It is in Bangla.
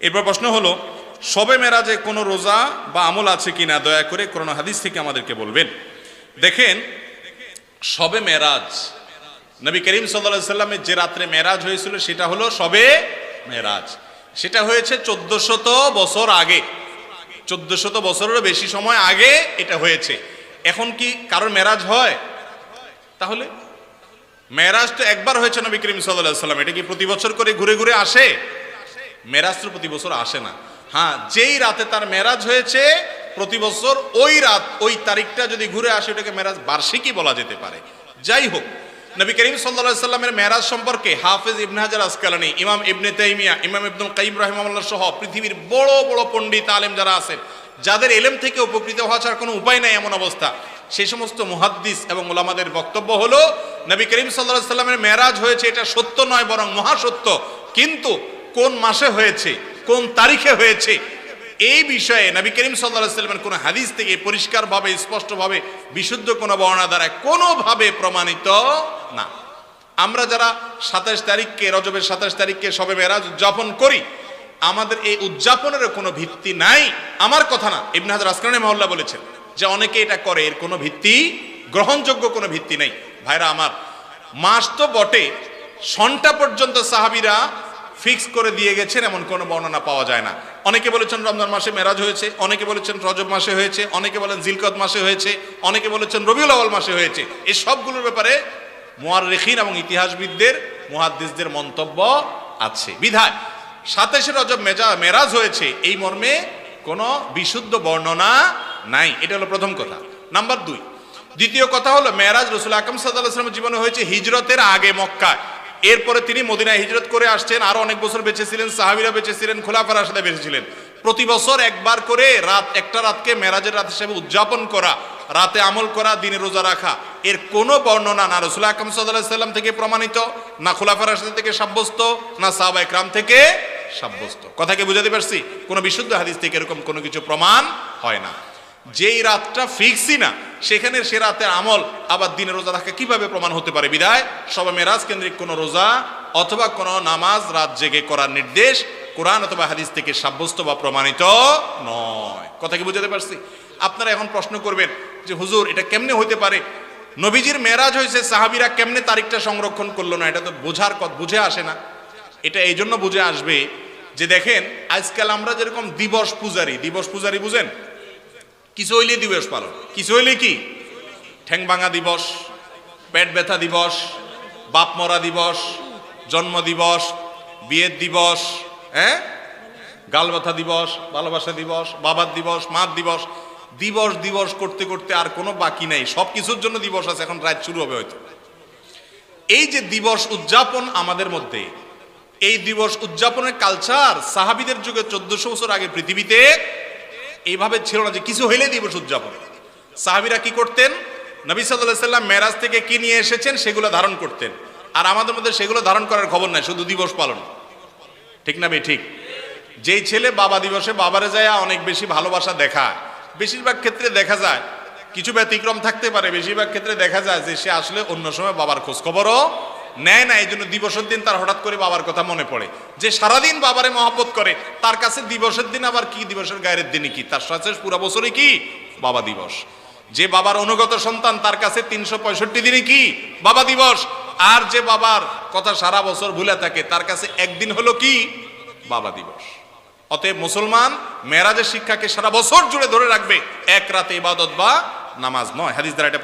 এরপর প্রশ্ন হলো, শবে মেরাজে কোনো রোজা বা আমল আছে কিনা দয়া করে কোরআন হাদিস থেকে আমাদেরকে বলবেন। দেখেন, শবে মেরাজ নবী করিম সাল্লাল্লাহু আলাইহি সাল্লামের যে রাত্রে মেরাজ হয়েছিল সেটা হলো শবে মেরাজ। সেটা হয়েছে 1400 বছর আগে, 1400 বছরেরও বেশি সময় আগে এটা হয়েছে। এখন কি কারোর মেরাজ হয়? তাহলে মেরাজ তো একবার হয়েছে নবী করিম সাল্লাল্লাহু আলাইহি সাল্লাম, এটা কি প্রতি বছর করে ঘুরে ঘুরে আসে? মেরাজ তো প্রতি বছর আসে না। হ্যাঁ, যেই রাতে তার মেরাজ হয়েছে প্রতি বছর ওই রাত ওই তারিখটা যদি ঘুরে আসে ওটাকে মেরাজ বার্ষিকী বলা যেতে পারে। যাই হোক, নবী করিম সাল্লাল্লাহু আলাইহি সাল্লামের মেরাজ সম্পর্কে হাফেজ ইবনে হাজার আসকালানী, ইমাম ইবনে তাইমিয়া, ইমাম ইবনুল কাইয়িম রাহিমাহুল্লাহ সহ পৃথিবীর বড় বড় পণ্ডিত আলেম যারা আছেন, যাদের ইলম থেকে উপকৃত হওয়া ছাড়া কোনো উপায় নাই এমন অবস্থা, সেই সমস্ত মুহাদ্দিস এবং উলামাদের বক্তব্য হলো নবী করিম সাল্লাল্লাহু আলাইহি সাল্লামের মেরাজ হয়েছে এটা সত্য নয় বরং মহাসত্য, কিন্তু কোন মাসে হয়েছে, কোন তারিখে হয়েছে, এই বিষয়ে নবী করিম সাল্লাল্লাহু আলাইহি সাল্লামের কোন হাদিস থেকে পরিষ্কারভাবে স্পষ্টভাবে বিশুদ্ধ কোন বর্ণনা দ্বারা কোনোভাবে প্রমাণিত না। আমরা যারা 27 তারিখকে, রজবের 27 তারিখকে শবে মেরাজ উদযাপন করি, আমাদের এই উদযাপনের কোনো ভিত্তি নাই। আমার কথা না, ইবনে হাজার আসকালানী রাহিমাহুল্লাহ বলেছেন যে অনেকে এটা করে, এর কোনো ভিত্তি, গ্রহণযোগ্য কোনো ভিত্তি নেই। ভাইরা আমার, মাস তো বটে, সনটা পর্যন্ত সাহাবীরা ফিক্স করে দিয়ে গেছেন এমন কোনো বর্ণনা পাওয়া যায় না। অনেকে বলেছেন রমজান মাসে মেরাজ হয়েছে, অনেকে বলেছেন রজব মাসে হয়েছে, অনেকে বলেন জিলকদ মাসে হয়েছে, অনেকে বলেছেন রবিউল আউয়াল মাসে হয়েছে। এই সবগুলোর ব্যাপারে মুআররিখিন এবং ইতিহাসবিদদের, মুহাদ্দিসদের মন্তব্য আছে। বিধায় 27 রজব মেরাজ হয়েছে এই মর্মে কোনো বিশুদ্ধ বর্ণনা নাই। এটা হলো প্রথম কথা। নাম্বার 2, দ্বিতীয় কথা হলো মেরাজ রাসূল আকরাম সাল্লাল্লাহু আলাইহি ওয়াসাল্লামের জীবনে হয়েছে হিজরতের আগে মক্কায়। এরপরে তিনি মদিনায় হিজরত করে আসছেন, আরো অনেক বছর বেঁচে ছিলেন, সাহাবীরা বেঁচে ছিলেন, খোলাফায়ে রাশিদা বেঁচে ছিলেন। প্রতি বছর একবার করে একটা রাতকে মেরাজের রাত হিসেবে উদযাপন করা, রাতে আমল করা, দিনে রোজা রাখা, এর কোনো বর্ণনা না রাসূল আকরাম সাল্লাল্লাহু আলাইহি ওয়াসাল্লাম থেকে প্রমাণিত, না খোলাফায়ে রাশিদা থেকে সাব্যস্ত, না সাহাবায়ে কেরাম থেকে সাব্যস্ত। কথা কি বুঝাতে পারছি? কোনো বিশুদ্ধ হাদিস থেকে এরকম কোনো কিছু প্রমাণ হয় না। যেই রাতটা ফিক্সই না, সেখানে সে রাতের আমল আবার দিনে রোজা রাখা কিভাবে প্রমাণ হতে পারে? বিদায় শবে মেরাজ কেন্দ্রিক কোনো রোজা অথবা কোনো নামাজ রাত জেগে করার নির্দেশ কোরআন অথবা হাদিস থেকে সাব্যস্ত বা প্রমাণিত নয়। কথা কি বুঝাতে পারছি? আপনারা এখন প্রশ্ন করবেন যে হুজুর এটা কেমনে হইতে পারে? নবীজির মেরাজ হয়েছে, সাহাবীরা কেমনে তারিখটা সংরক্ষণ করলো না? এটা তো বুঝে আসে না। এটা এই জন্য বুঝে আসবে যে দেখেন, আজকাল আমরা যেরকম দিবস পূজারি বুঝেন, কিছু হইলে দিবস পালন, কিছু হইলে কি ঠ্যাং ভাঙা দিবস, পেট ব্যথা দিবস, বাপ মরা দিবস, জন্ম দিবস, বিয়ের দিবস, গাল ব্যথা দিবস, ভালোবাসা দিবস, বাবার দিবস, মার দিবস, দিবস করতে করতে আর কোনো বাকি নাই। সব কিছুর জন্য দিবস আছে, এখন রাত শুরু হবে হয়তো। এই যে দিবস উদযাপন আমাদের মধ্যে, এই দিবস উদযাপনের কালচার সাহাবীদের যুগে 1400 বছর আগে পৃথিবীতে এইভাবে ছিল না যে কিছু হইলে দিবস উদযাপন। সাহাবীরা কি করতেন? নবী সাল্লাল্লাহু আলাইহি সাল্লাম মেরাজ থেকে কি নিয়ে এসেছেন সেগুলো ধারণ করতেন, আর আমাদের মধ্যে সেগুলো ধারণ করার খবর নাই, শুধু দিবস পালন। ঠিক না বে ঠিক? যেই ছেলে বাবা দিবসে বাবারে যায় অনেক বেশি ভালোবাসা দেখায়, বেশিরভাগ ক্ষেত্রে দেখা যায়, কিছু ব্যতিক্রম থাকতে পারে, বেশিরভাগ ক্ষেত্রে দেখা যায় যে সে আসলে অন্য সময় বাবার খোঁজ খবরও নেয় না। এই জন্য দিবসের দিন তার হঠাৎ করে বাবার কথা মনে পড়ে। যে সারাদিন বাবারে মহব্বত করে, তার কাছে দিবসের দিন আবার কি, দিবসের গায়ের দিনই কি, তার সাথে পুরো বছরই কি বাবা দিবস। যে বাবার অনুগত সন্তান, তার কাছে 365 দিনই কি বাবা দিবস। আর যে বাবার কথা সারা বছর ভুলে থাকে, তার কাছে একদিন হলো কি বাবা দিবস। অতএব মুসলমান মেরাজের শিক্ষাকে সারা বছর জুড়ে ধরে রাখবে, এক রাতে ইবাদত বা নামাজ নয়। হাদিস দ্বারা এটা